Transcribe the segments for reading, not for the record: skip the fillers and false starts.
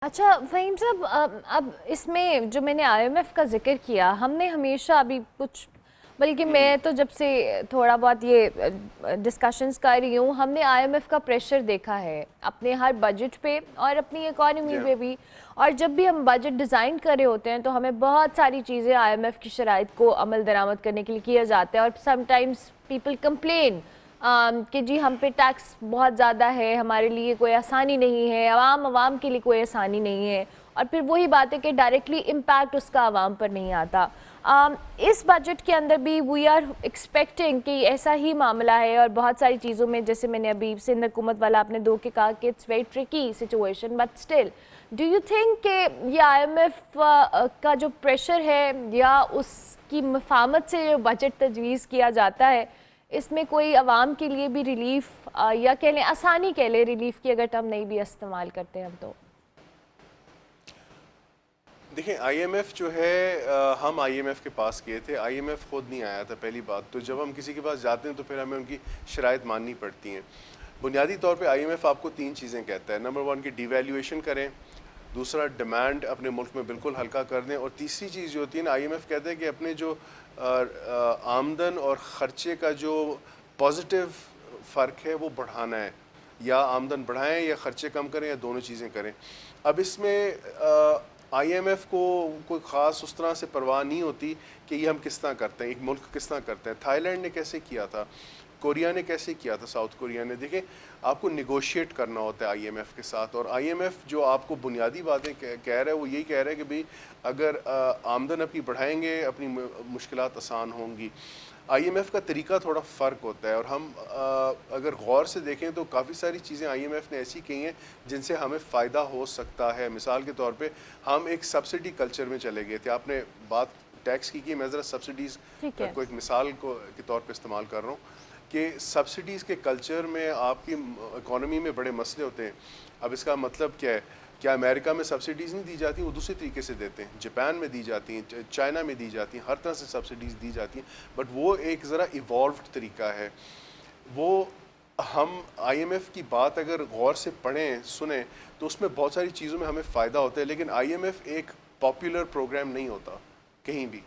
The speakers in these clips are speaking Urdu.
اچھا فہیم صاحب، اب اس میں جو میں نے آئی ایم ایف کا ذکر کیا، ہم نے ہمیشہ ابھی کچھ، بلکہ میں تو جب سے تھوڑا بہت یہ ڈسکشنز کر رہی ہوں، ہم نے آئی ایم ایف کا پریشر دیکھا ہے اپنے ہر بجٹ پہ اور اپنی اکانومی پہ بھی. اور جب بھی ہم بجٹ ڈیزائن کر رہے ہوتے ہیں تو ہمیں بہت ساری چیزیں آئی ایم ایف کی شرائط کو عمل درآمد کرنے کے لیے کیا جاتا ہے. اور سم ٹائمز پیپل کمپلین کہ جی ہم پہ ٹیکس بہت زیادہ ہے، ہمارے لیے کوئی آسانی نہیں ہے، عوام کے لیے کوئی آسانی نہیں ہے. اور پھر وہی بات ہے کہ ڈائریکٹلی امپیکٹ اس کا عوام پر نہیں آتا. اس بجٹ کے اندر بھی وی آر ایکسپیکٹنگ کہ ایسا ہی معاملہ ہے. اور بہت ساری چیزوں میں جیسے میں نے ابھی سندھ حکومت والا آپ نے دو کے کہا کہ it's very tricky situation, but still do you think کہ یہ آئی ایم ایف کا جو پریشر ہے یا اس کی مفاہمت سے جو بجٹ تجویز کیا جاتا ہے، اس میں کوئی عوام کے لیے بھی ریلیف یا کہہ لیں آسانی کہہ لیں ریلیف کی اگر ہم نہیں بھی استعمال کرتے ہیں ہم تو؟ دیکھیں آئی ایم ایف جو ہے، ہم آئی ایم ایف کے پاس گئے تھے، آئی ایم ایف خود نہیں آیا تھا پہلی بات تو. جب ہم کسی کے پاس جاتے ہیں تو پھر ہمیں ان کی شرائط ماننی پڑتی ہیں. بنیادی طور پہ آئی ایم ایف آپ کو 3 چیزیں کہتا ہے. نمبر 1 کی ڈی ویلیویشن کریں، دوسرا ڈیمانڈ اپنے ملک میں بالکل ہلکا کر دیں، اور تیسری چیز جو ہوتی ہے نا، آئی ایم ایف کہتا ہے کہ اپنے جو آمدن اور خرچے کا جو پازیٹیو فرق ہے وہ بڑھانا ہے. یا آمدن بڑھائیں یا خرچے کم کریں یا دونوں چیزیں کریں. اب اس میں آئی ایم ایف کو کوئی خاص اس طرح سے پرواہ نہیں ہوتی کہ یہ ہم کس طرح کرتے ہیں، ایک ملک کس طرح کرتے ہیں. تھائی لینڈ نے کیسے کیا تھا، کوریا نے کیسے کیا تھا، ساؤتھ کوریا نے. دیکھیں آپ کو نیگوشیٹ کرنا ہوتا ہے آئی ایم ایف کے ساتھ. اور آئی ایم ایف جو آپ کو بنیادی باتیں کہہ رہا ہے وہ یہی کہہ رہا ہے کہ بھئی اگر آمدن اپنی بڑھائیں گے اپنی مشکلات آسان ہوں گی. آئی ایم ایف کا طریقہ تھوڑا فرق ہوتا ہے. اور ہم اگر غور سے دیکھیں تو کافی ساری چیزیں آئی ایم ایف نے ایسی کی ہیں جن سے ہمیں فائدہ ہو سکتا ہے. مثال کے طور پہ ہم ایک سبسڈی کلچر میں چلے گئے تھے. آپ نے بات ٹیکس کی میں ذرا سبسڈیز کو ایک مثال کے طور پہ استعمال کر رہا ہوں کہ سبسڈیز کے کلچر میں آپ کی اکانومی میں بڑے مسئلے ہوتے ہیں. اب اس کا مطلب کیا ہے؟ کیا امریکہ میں سبسڈیز نہیں دی جاتی؟ وہ دوسرے طریقے سے دیتے ہیں. جاپان میں دی جاتی ہیں، چائنا میں دی جاتی ہیں، ہر طرح سے سبسڈیز دی جاتی ہیں. بٹ وہ ایک ذرا ایوالوڈ طریقہ ہے. وہ ہم آئی ایم ایف کی بات اگر غور سے پڑھیں سنیں تو اس میں بہت ساری چیزوں میں ہمیں فائدہ ہوتا ہے. لیکن آئی ایم ایف ایک پاپولر پروگرام نہیں ہوتا کہیں بھی.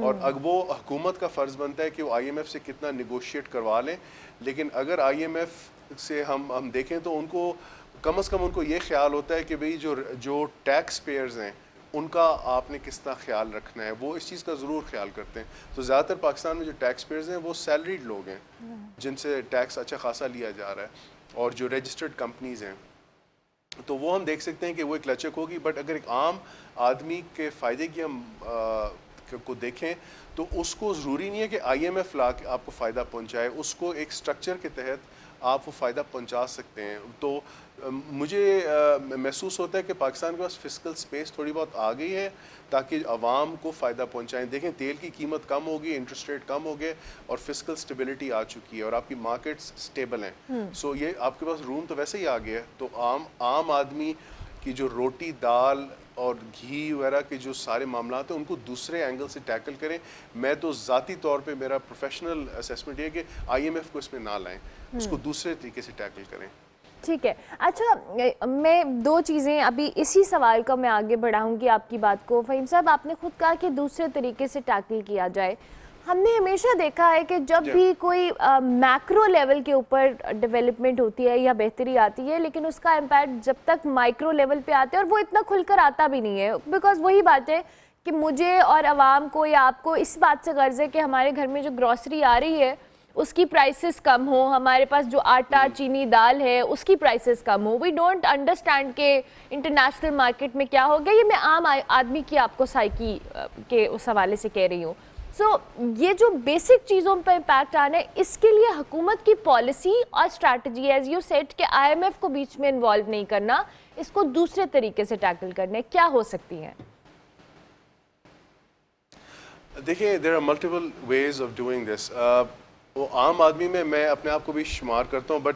اور اب وہ حکومت کا فرض بنتا ہے کہ وہ آئی ایم ایف سے کتنا نیگوشیٹ کروا لیں. لیکن اگر آئی ایم ایف سے ہم دیکھیں تو ان کو کم از کم ان کو یہ خیال ہوتا ہے کہ بھئی جو ٹیکس پیئرز ہیں ان کا آپ نے کس طرح خیال رکھنا ہے. وہ اس چیز کا ضرور خیال کرتے ہیں. تو زیادہ تر پاکستان میں جو ٹیکس پیئرز ہیں وہ سیلریڈ لوگ ہیں جن سے ٹیکس اچھا خاصا لیا جا رہا ہے، اور جو رجسٹرڈ کمپنیز ہیں تو وہ ہم دیکھ سکتے ہیں کہ وہ ایک لچک ہوگی. بٹ اگر ایک عام آدمی کے فائدے کی ہم کو دیکھیں تو اس کو ضروری نہیں ہے کہ آئی ایم ایف لا کے آپ کو فائدہ پہنچائے. اس کو ایک سٹرکچر کے تحت آپ وہ فائدہ پہنچا سکتے ہیں. تو مجھے محسوس ہوتا ہے کہ پاکستان کے پاس فسکل سپیس تھوڑی بہت آ گئی ہے تاکہ عوام کو فائدہ پہنچائیں. دیکھیں تیل کی قیمت کم ہوگی، انٹرسٹ ریٹ کم ہو گئے اور فسکل سٹیبلٹی آ چکی ہے اور آپ کی مارکیٹس سٹیبل ہیں. سو یہ آپ کے پاس روم تو ویسے ہی آ گیا ہے. تو عام آدمی کی جو روٹی دال اور گھی وغیرہ کے جو سارے معاملات ہیں ان کو دوسرے اینگل سے ٹیکل کریں. میں تو ذاتی طور پہ میرا پروفیشنل اسیسمنٹ یہ ہے کہ آئی ایم ایف کو اس میں نہ لائیں، اس کو دوسرے طریقے سے ٹیکل کریں. ٹھیک ہے. اچھا میں 2 چیزیں ابھی اسی سوال کا میں آگے بڑھاؤں گی آپ کی بات کو. فہیم صاحب آپ نے خود کہا کہ دوسرے طریقے سے ٹیکل کیا جائے. ہم نے ہمیشہ دیکھا ہے کہ جب بھی کوئی میکرو لیول کے اوپر ڈیولپمنٹ ہوتی ہے یا بہتری آتی ہے لیکن اس کا امپیکٹ جب تک مائکرو لیول پہ آتے ہیں اور وہ اتنا کھل کر آتا بھی نہیں ہے. بیکاز وہی بات ہے کہ مجھے اور عوام کو یا آپ کو اس بات سے غرض ہے کہ ہمارے گھر میں جو گروسری آ رہی ہے اس کی پرائسز کم ہو، ہمارے پاس جو آٹا چینی دال ہے اس کی پرائسز کم ہو. وی ڈونٹ انڈرسٹینڈ کہ انٹرنیشنل مارکیٹ میں کیا ہو گیا. یہ میں عام آدمی کی آپ کو سائیکی کے اس حوالے سے کہہ رہی ہوں. سو یہ جو بیسک چیزوں پہ امپیکٹ آنا ہے اس کے لیے حکومت کی پالیسی اور اسٹریٹجی ایز یو سیٹ کہ آئی ایم ایف کو بیچ میں انوالو نہیں کرنا، اس کو دوسرے طریقے سے ٹیکل کرنے کیا ہو سکتی ہیں؟ دیکھیں there are multiple ways of doing this. وہ عام آدمی میں اپنے آپ کو بھی شمار کرتا ہوں. بٹ